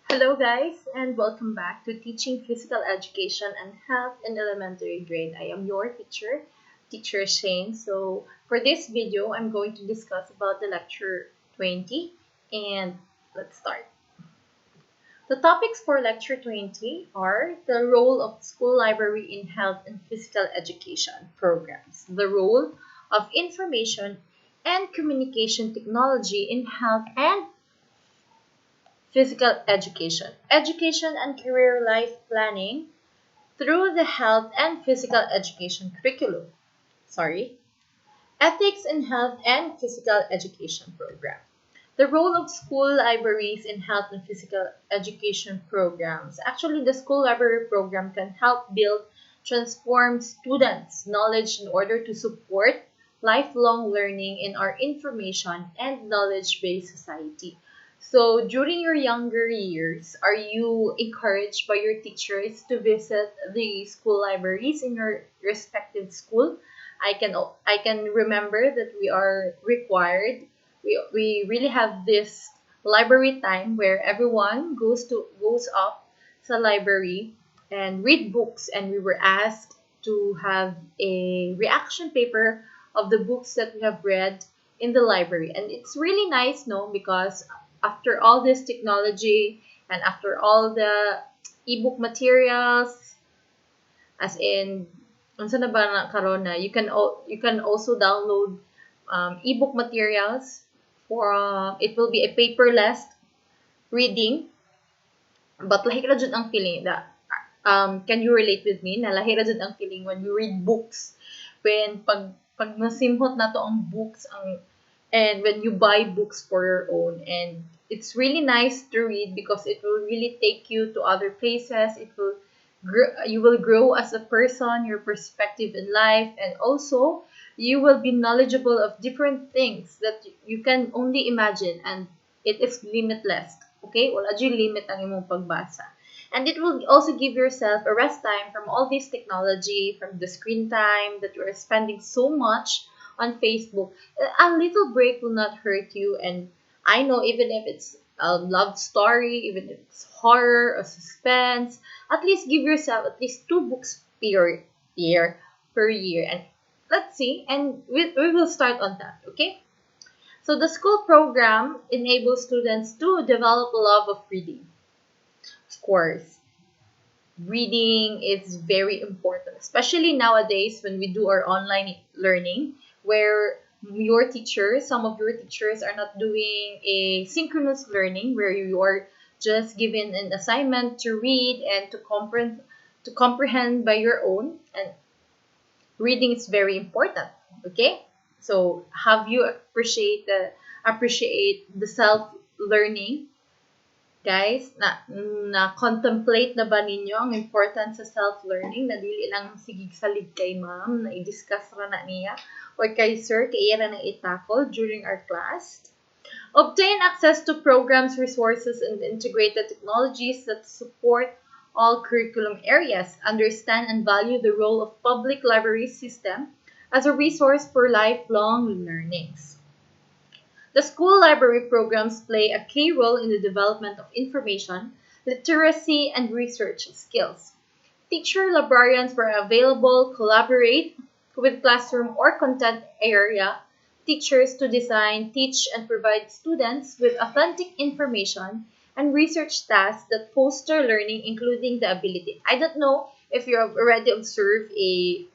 Hello guys and welcome back to Teaching Physical Education and Health in Elementary Grade. I am your teacher, Teacher Shane. So for this video, I'm going to discuss about the lecture 20 and let's start. The topics for lecture 20 are the role of school library in health and physical education programs, the role of information and communication technology in health and physical education, education and career life planning through the health and physical education curriculum. Ethics in health and physical education program. The role of school libraries in health and physical education programs. Actually, the school library program can help build, transform students' knowledge in order to support lifelong learning in our information and knowledge-based society. So, during your younger years, are you encouraged by your teachers to visit the school libraries in your respective school? I can remember that we are required. We really have this library time where everyone goes up to the library and read books, and we were asked to have a reaction paper of the books that we have read in the library. And it's really nice, no, because after all this technology and after all the ebook materials, as in unsa na ba na karon na you can also download ebook materials for it will be a paperless reading, but lahi ra jud ang feeling that can you relate with me na lahi ra jud ang feeling when you read books, when pag nasimhot na to ang books ang and when you buy books for your own, and it's really nice to read because it will really take you to other places. You will grow as a person, your perspective in life, and also you will be knowledgeable of different things that you can only imagine, and it is limitless. Okay, wala jud limit ang imong pagbasa. And it will also give yourself a rest time from all this technology, from the screen time that you are spending so much on Facebook. A little break will not hurt you, and I know even if it's a love story, even if it's horror or suspense, at least give yourself at least 2 books per year. And let's see, and we will start on that, okay? So the school program enables students to develop a love of reading. Of course, reading is very important, especially nowadays when we do our online learning, where some of your teachers are not doing a synchronous learning, where you are just given an assignment to read and to comprehend by your own. And reading is very important. Okay, so have you appreciate the self learning, guys? Na contemplate na ba ninyo ang importance sa self-learning, na dili lang sigig salig kay ma'am na i-discuss ra na niya or kay sir kay iya na i-tackle during our class? Obtain access to programs, resources, and integrated technologies that support all curriculum areas. Understand and value the role of public library system as a resource for lifelong learnings. The school library programs play a key role in the development of information, literacy, and research skills. Teacher-librarians were available collaborate with classroom or content area teachers to design, teach, and provide students with authentic information and research tasks that foster learning, including the ability. I don't know if you have already observed a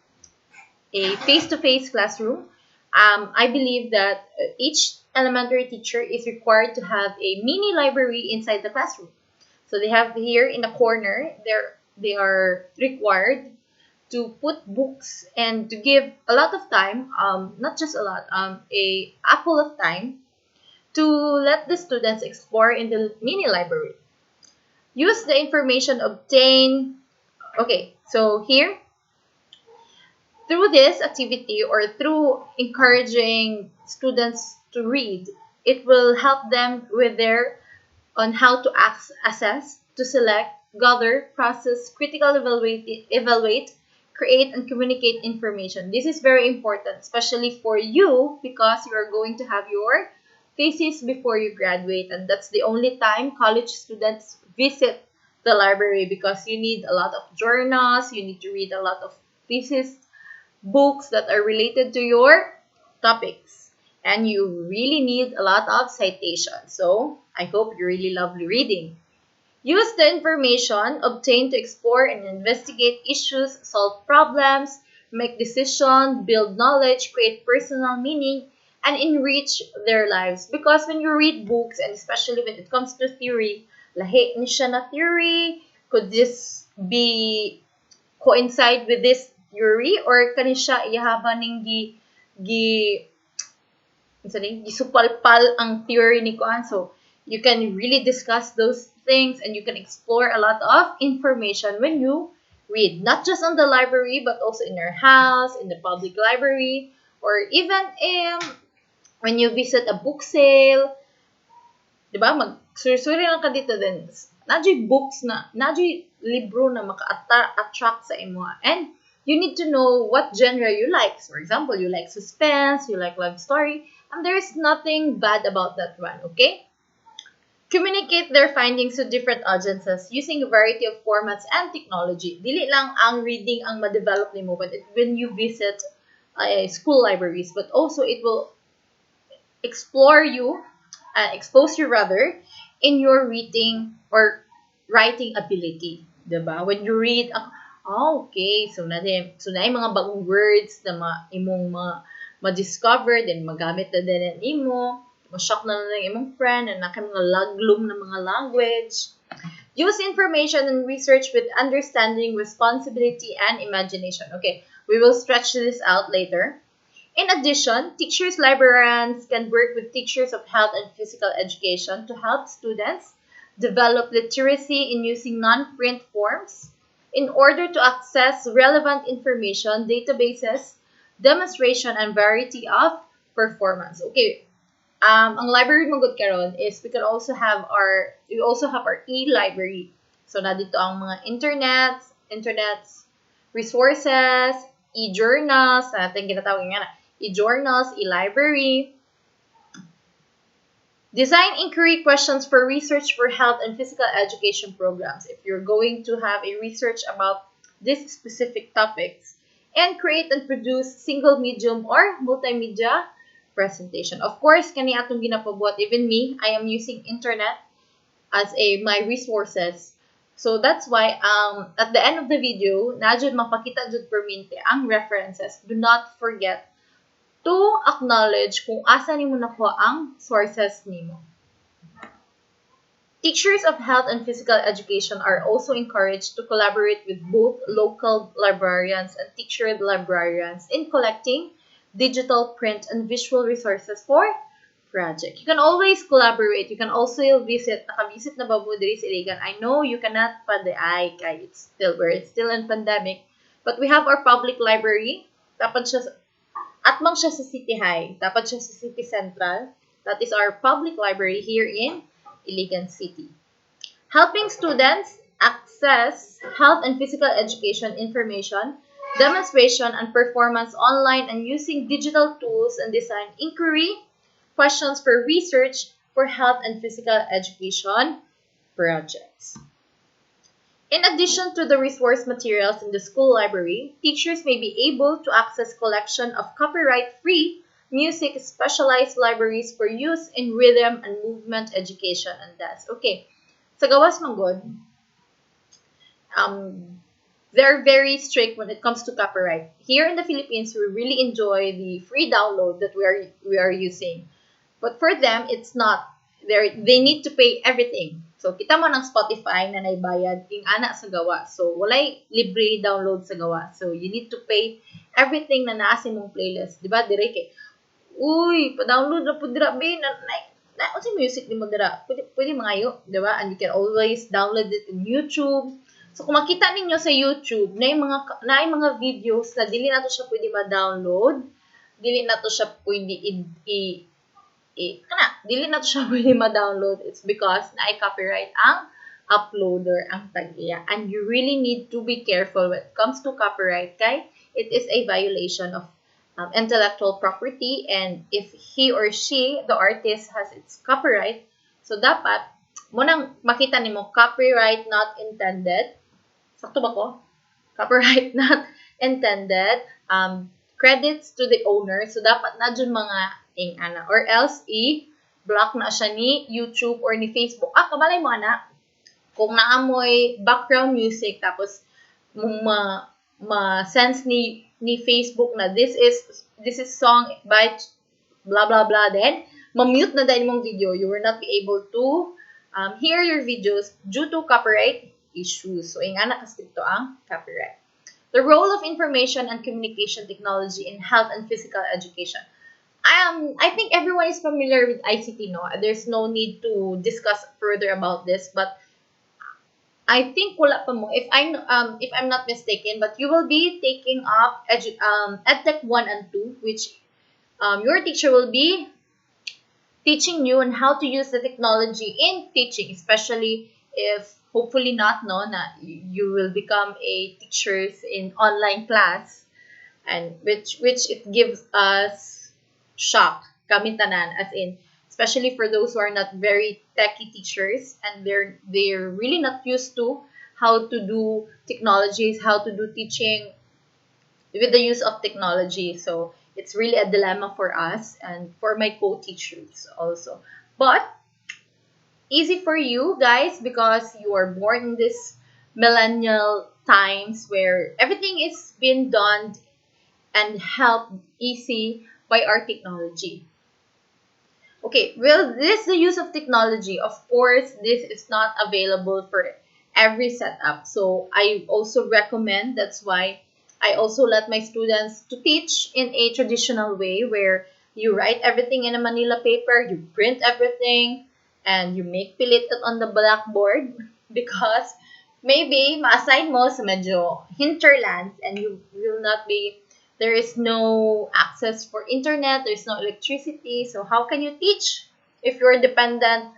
face-to-face classroom. I believe that each elementary teacher is required to have a mini library inside the classroom. So they have here in the corner, they are required to put books and to give a lot of time, not just a lot, a apple of time to let the students explore in the mini library. Use the information obtained. Okay, so here, through this activity or through encouraging students to read, it will help them with their on how to assess, to select, gather, process, critical evaluate, create, and communicate information. This is very important, especially for you because you are going to have your thesis before you graduate, and that's the only time college students visit the library because you need a lot of journals, you need to read a lot of thesis books that are related to your topics, and you really need a lot of citations. So I hope you really love reading. Use the information obtained to explore and investigate issues, solve problems, make decisions, build knowledge, create personal meaning, and enrich their lives. Because when you read books, and especially when it comes to theory, lahi ni siya na theory, could this be coincide with this theory, or kani siya iyahaban ning gi gisupalpal ang theory ni Kuan. So you can really discuss those things and you can explore a lot of information when you read, not just on the library but also in your house, in the public library, or even when you visit a book sale. Diba? Mag-sursuri lang ka dito din. Nadyo'y books nadyo'y libro na maka-attract sa imo. And you need to know what genre you like. For example, you like suspense, you like love story, and there's nothing bad about that one, okay? Communicate their findings to different audiences using a variety of formats and technology. Dili lang ang reading ang ma-develop nimo when you visit school libraries, but also it will expose you rather in your reading or writing ability, diba? When you read, okay, so na yung mga bagong words na imong ma-discover, then magamit na din imo, ma-shock na lang imong friend, na mga laglum na mga language. Use information and research with understanding, responsibility, and imagination. Okay, we will stretch this out later. In addition, teachers-librarians can work with teachers of health and physical education to help students develop literacy in using non-print forms in order to access relevant information, databases, demonstration, and variety of performance. Okay, ang library magod karon is we also have our e-library. So na dito ang mga internet resources, e-journals, natin ginatawag nga na e-journals, e-library. Design inquiry questions for research for health and physical education programs if you're going to have a research about these specific topics. And create and produce single medium or multimedia presentation. Of course, kani atong ginapabuhat, even me, I am using internet as my resources. So that's why at the end of the video, na jud mapakita jud permente ang references. Do not forget to acknowledge kung asa nimo nakuha ang sources nimo. Teachers of health and physical education are also encouraged to collaborate with both local librarians and teacher-librarians in collecting digital, print, and visual resources for project. You can always collaborate. You can also visit. Naka-visit na ba mo diri sa Iligan? I know you cannot pa-the-eye kay it's still in pandemic. But we have our public library. Dapat siya atmang siya sa City High. Dapat siya sa City Central. That is our public library here in Iligan City. Helping students access health and physical education information, demonstration, and performance online and using digital tools and design inquiry, questions for research for health and physical education projects. In addition to the resource materials in the school library, teachers may be able to access collection of copyright-free music specialized libraries for use in rhythm and movement education and dance. Okay, sa gawas manggod, they're very strict when it comes to copyright. Here in the Philippines, we really enjoy the free download that we are using. But for them, it's not. They need to pay everything. So, kita mo ng Spotify na naibayad ing ana sa gawa. So, walay libre download sa gawa. So, you need to pay everything na naa sa mong playlist. Diba? Dire kay, uy, pa-download na po dira, be, na si music ni mo dira. Pwede mangayo, diba? And you can always download it in YouTube. So, kung makita ninyo sa YouTube, na yung mga videos na dili na to siya pwede ma-download, dili na to siya pwede dili na to siya pwede ma-download. It's because na-copyright ang uploader, ang tag-iya. And you really need to be careful when it comes to copyright, kay it is a violation of intellectual property, and if he or she, the artist, has its copyright, so dapat mo nang makita nimo copyright not intended. Sakto ba ko? Copyright not intended. Credits to the owner. So dapat na dyan mga ana, or else block na siya ni YouTube or ni Facebook. Kabalay mo ana, kung naamoy background music tapos ma-sense ni Facebook na this is song by blah blah blah, then ma-mute na dahil mong video. You will not be able to hear your videos due to copyright issues. So ingana kasi ito ang copyright. The role of information and communication technology in health and physical education. I think everyone is familiar with ICT, no? There's no need to discuss further about this, but I think wala pa mo, if I'm not mistaken, but you will be taking up EdTech 1 and 2, which your teacher will be teaching you on how to use the technology in teaching, especially if hopefully not, no, na you will become a teachers in online class, and which it gives us shock, kami tanan, as in, especially for those who are not very techie teachers and they're really not used to how to do technologies, how to do teaching with the use of technology. So it's really a dilemma for us and for my co-teachers also. But easy for you guys because you are born in this millennial times where everything is being done and helped easy by our technology. Okay, well, this the use of technology. Of course, this is not available for every setup. So I also recommend, that's why I also let my students to teach in a traditional way where you write everything in a Manila paper, you print everything, and you make pilit it on the blackboard because maybe ma-assign mo sa medyo hinterlands and you will not be, there is no access for internet, there's no electricity, so how can you teach if you're dependent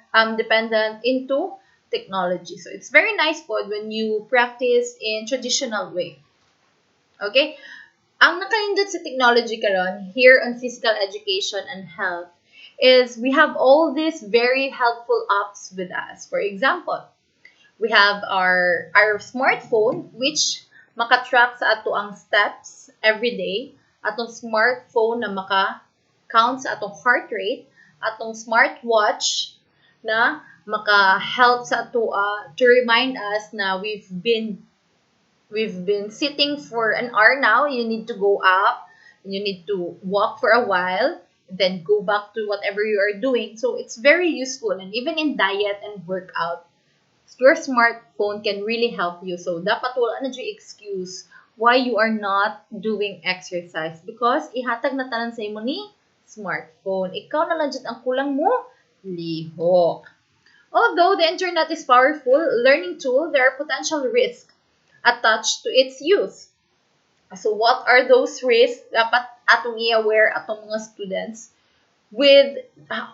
into technology? So it's very nice po when you practice in traditional way. Okay? Ang nakaindot sa technology karon here on physical education and health is we have all these very helpful apps with us. For example, we have our smartphone which makatrack sa ato ang steps every day, atong smartphone na maka-count sa atong heart rate, atong smartwatch na maka-help sa ato to remind us na we've been sitting for an hour now, you need to go up, you need to walk for a while, then go back to whatever you are doing. So it's very useful, and even in diet and workout, your smartphone can really help you. So dapat wala na dyan excuse why you are not doing exercise because ihatag na tanan sa imo ni smartphone. Ikaw na lang dyan ang kulang mo, lihok. Although the internet is powerful learning tool, there are potential risks attached to its use. So what are those risks? Dapat atong i-aware atong mga students with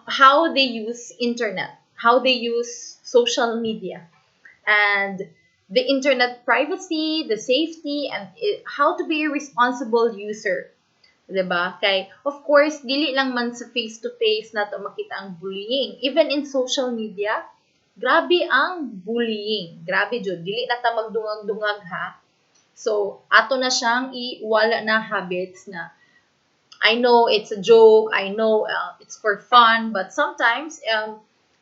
how they use internet, how they use social media, and the internet privacy, the safety, and how to be a responsible user. Diba? Kay, of course, dili lang man sa face-to-face na to makita ang bullying. Even in social media, grabe ang bullying. Grabe jud, dili na ta magdungag-dungag ha. So, ato na siyang iwala na habits na I know it's a joke, I know it's for fun, but sometimes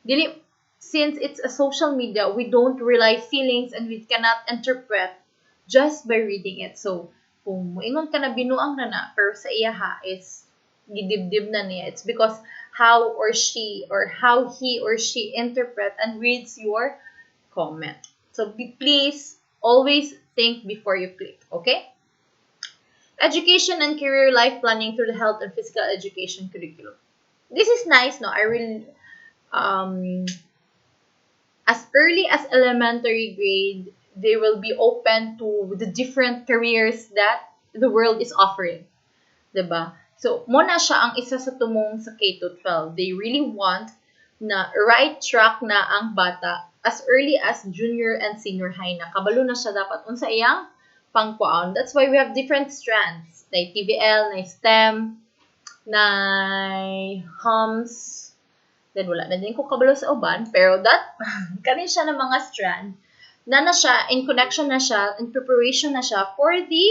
dili, since it's a social media, we don't realize feelings and we cannot interpret just by reading it. So, kung moingon ka na binuang na pero sa iya ha is gidibdib na niya, it's because how he or she interpret and reads your comment. So please always think before you click, okay? Education and career life planning through the health and physical education curriculum. This is nice, no? I really as early as elementary grade, they will be open to the different careers that the world is offering. Diba? So, mo na siya ang isa sa tumong sa K-12. They really want na right track na ang bata as early as junior and senior high na. Kabalo na siya dapat unsa iyang pangkwaon. That's why we have different strands. Na TVL, na STEM, na HUMS. Then wala na din ko kabalo sa uban. Pero that, kanin siya ng mga strand na siya, in connection na siya, in preparation na siya for the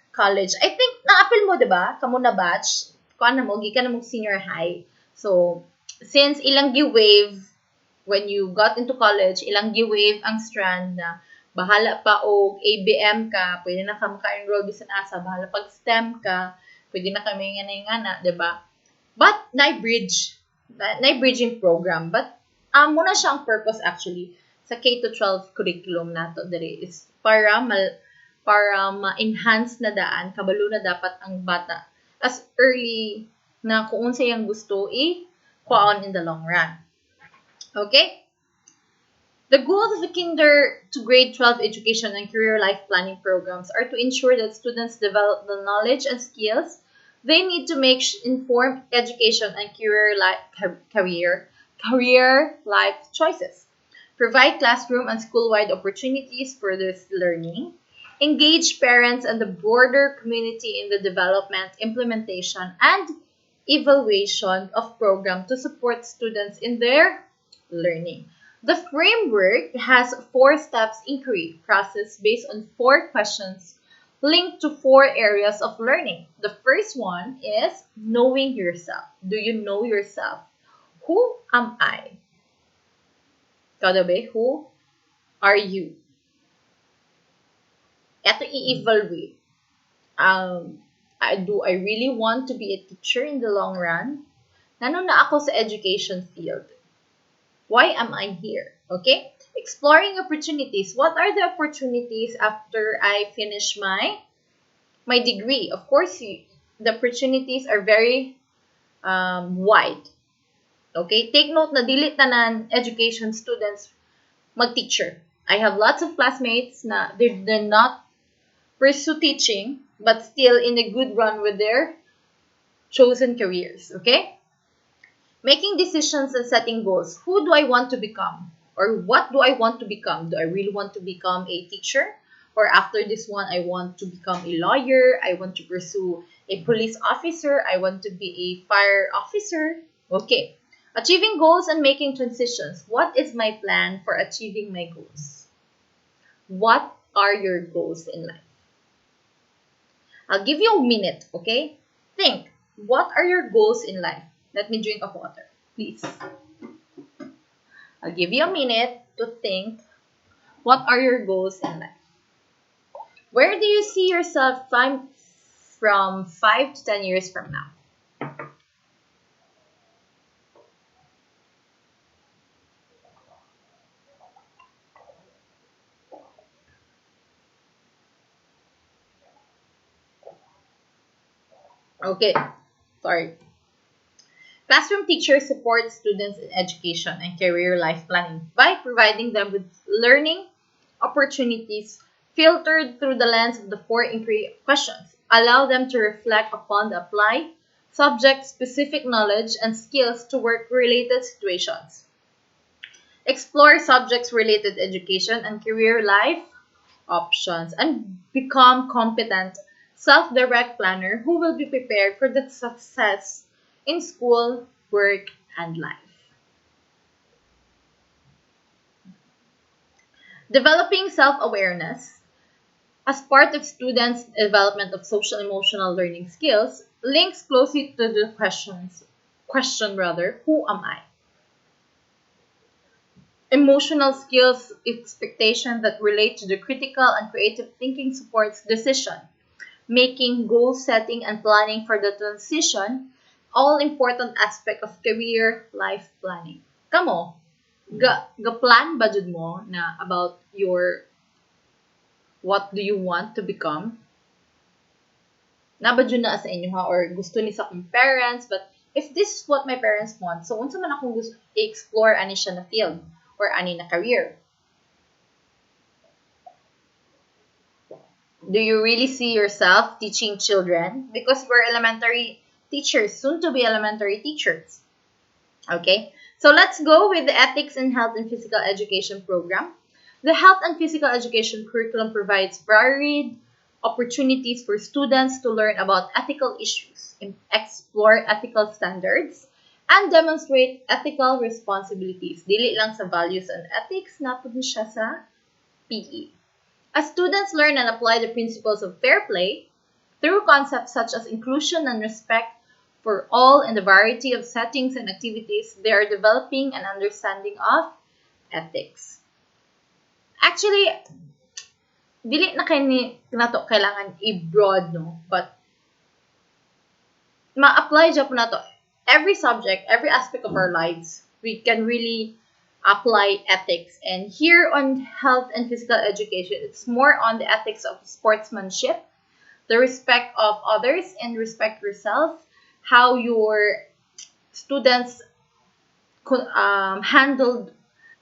college. I think, na-appeal mo, diba? Kamu na batch. Kuan na mo, gikan na mo senior high. So, since ilang gi-wave, when you got into college, ilang gi-wave ang strand na bahala pa o ABM ka, pwede na ka maka-enroll bisan asa, bahala pag STEM ka, pwede na kami nga, diba? But, na-bridging program. But, muna siya ang purpose actually sa K-12 curriculum nato diri is para ma-enhance na daan, kabalo na dapat ang bata as early na kung unsa yang gusto kuhaon in the long run. Okay? The goals of the kinder to grade 12 education and career life planning programs are to ensure that students develop the knowledge and skills they need to make informed education and career life choices. Provide classroom and school-wide opportunities for this learning. Engage parents and the broader community in the development, implementation, and evaluation of programs to support students in their learning. The framework has 4 steps inquiry process based on 4 questions linked to 4 areas of learning. The first one is knowing yourself. Do you know yourself? Who am I? Kadabe, who are you? Ito i-evaluate. Do I really want to be a teacher in the long run? Nano na ako sa education field? Why am I here? Okay? Exploring opportunities. What are the opportunities after I finish my degree? Of course, the opportunities are very wide. Okay? Take note na dili tanan education students mag-teacher. I have lots of classmates na they're not pursue teaching but still in a good run with their chosen careers. Okay? Making decisions and setting goals. Who do I want to become? Or what do I want to become? Do I really want to become a teacher? Or after this one, I want to become a lawyer. I want to pursue a police officer. I want to be a fire officer. Okay. Achieving goals and making transitions. What is my plan for achieving my goals? What are your goals in life? I'll give you a minute, okay? Think. What are your goals in life? Let me drink of water, please. I'll give you a minute to think. What are your goals in life? Where do you see yourself from 5 to 10 years from now? Okay, sorry. Classroom teachers support students in education and career life planning by providing them with learning opportunities filtered through the lens of the 4 inquiry questions. Allow them to reflect upon the apply subject-specific knowledge and skills to work-related situations. Explore subjects-related education and career life options and become competent self-direct planner who will be prepared for the success in school, work, and life. Developing self-awareness as part of students' development of social emotional learning skills links closely to the question, who am I? Emotional skills expectations that relate to the critical and creative thinking supports decision making, goal setting, and planning for the transition, all important aspect of career life planning. Kamo, ga-plan ba jud mo na about your what do you want to become? Naba jud na sa inyo ha or gusto ni sa akong parents but if this is what my parents want, so unsa man akong gusto i-explore ani siya na field or ani na career? Do you really see yourself teaching children? Because we're elementary teachers, soon to be elementary teachers. Okay, so let's go with the Ethics in Health and Physical Education program. The Health and Physical Education curriculum provides varied opportunities for students to learn about ethical issues, explore ethical standards, and demonstrate ethical responsibilities. Dili lang sa values and ethics, napod ni siya sa PE. As students learn and apply the principles of fair play, through concepts such as inclusion and respect for all in the variety of settings and activities, they are developing an understanding of ethics. Actually, dili na nato kailangan i-broad, no? But ma-apply dyan po nato. Every subject, every aspect of our lives, we can really apply ethics. And here on health and physical education, it's more on the ethics of sportsmanship, the respect of others and respect yourself, how your students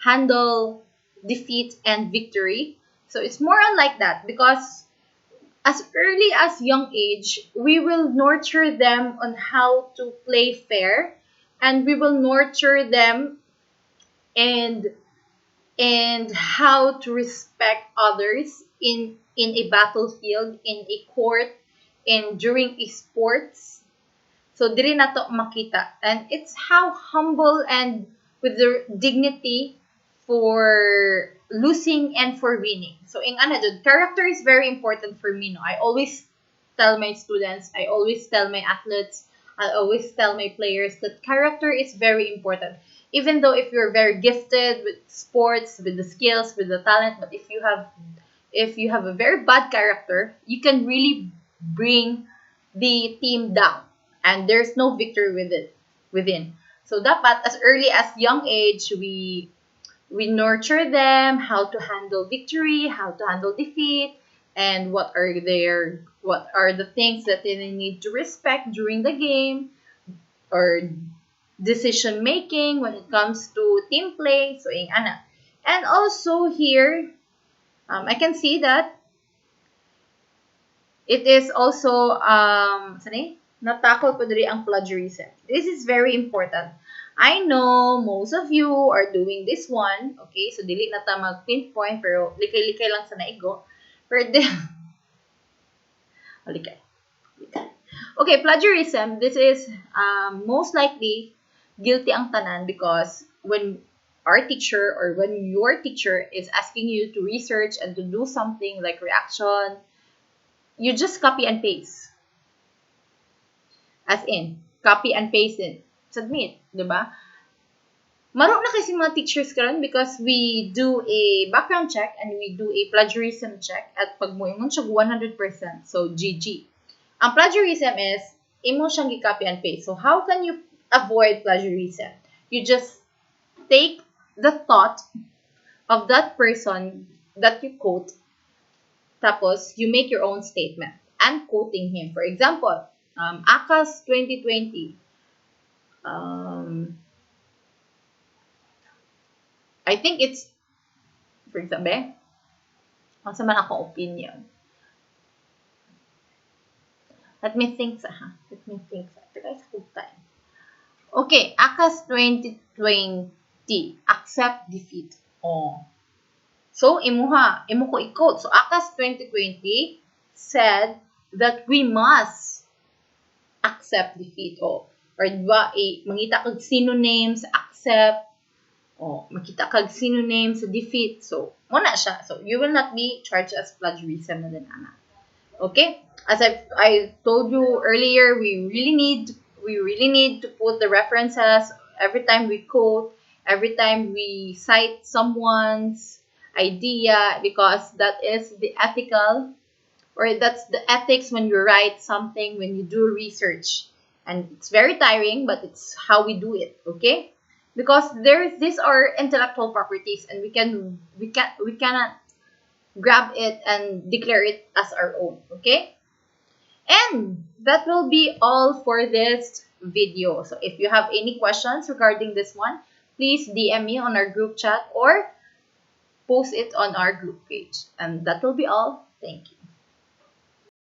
handle defeat and victory. So it's more on like that, because as early as young age, we will nurture them on how to play fair, and we will nurture them and how to respect others in a battlefield, in a court, and during a sports. So diri na to makita, and it's how humble and with the dignity for losing and for winning. So in character is very important for me. No, I always tell my students, I always tell my athletes, I always tell my players that character is very important. Even though if you're very gifted with sports, with the skills, with the talent, but if you have a very bad character, you can really bring the team down, and there's no victory within. So dapat as early as young age, we nurture them how to handle victory, how to handle defeat, and what are the things that they need to respect during the game, or decision making when it comes to team play. So and also here, I can see that it is also natakol ko diri ang plagiarism. This is very important. I know most of you are doing this one. Okay, so dili na ta mag-pinpoint, pero likay-likay lang sa naigo. Pero likay. Okay, plagiarism. This is most likely guilty ang tanan, because when our teacher or when your teacher is asking you to research and to do something like reaction, you just copy and paste. As in, copy and paste it. Submit, diba? Maro na kasi mga teachers karon, because we do a background check and we do a plagiarism check, at pag mo imong siya 100%, so GG. Ang plagiarism is imo siyang gi-copy and paste. So how can you avoid plagiarism? You just take the thought of that person that you quote, tapos you make your own statement and quoting him. For example, ACAS 2020. I think it's, for example, ang sama na akong opinion. Let me think sa. Guys, hold time. Okay, ACAS 2020. Accept defeat. Oh. So, imo ko i-quote. So, ACAS 2020 said that we must accept defeat. Or diba, mangita kag synonyms, accept. Makita kag synonyms sa defeat. So, muna siya. So, you will not be charged as plagiarism na din, ana. Okay? As I told you earlier, we really need to put the references every time we quote, every time we cite someone's idea, because that is the ethical, or that's the ethics when you write something, when you do research. And it's very tiring, but it's how we do it, okay? Because these are intellectual properties, and we cannot grab it and declare it as our own, okay? And that will be all for this video. So if you have any questions regarding this one, please DM me on our group chat or post it on our group page. And that will be all. Thank you.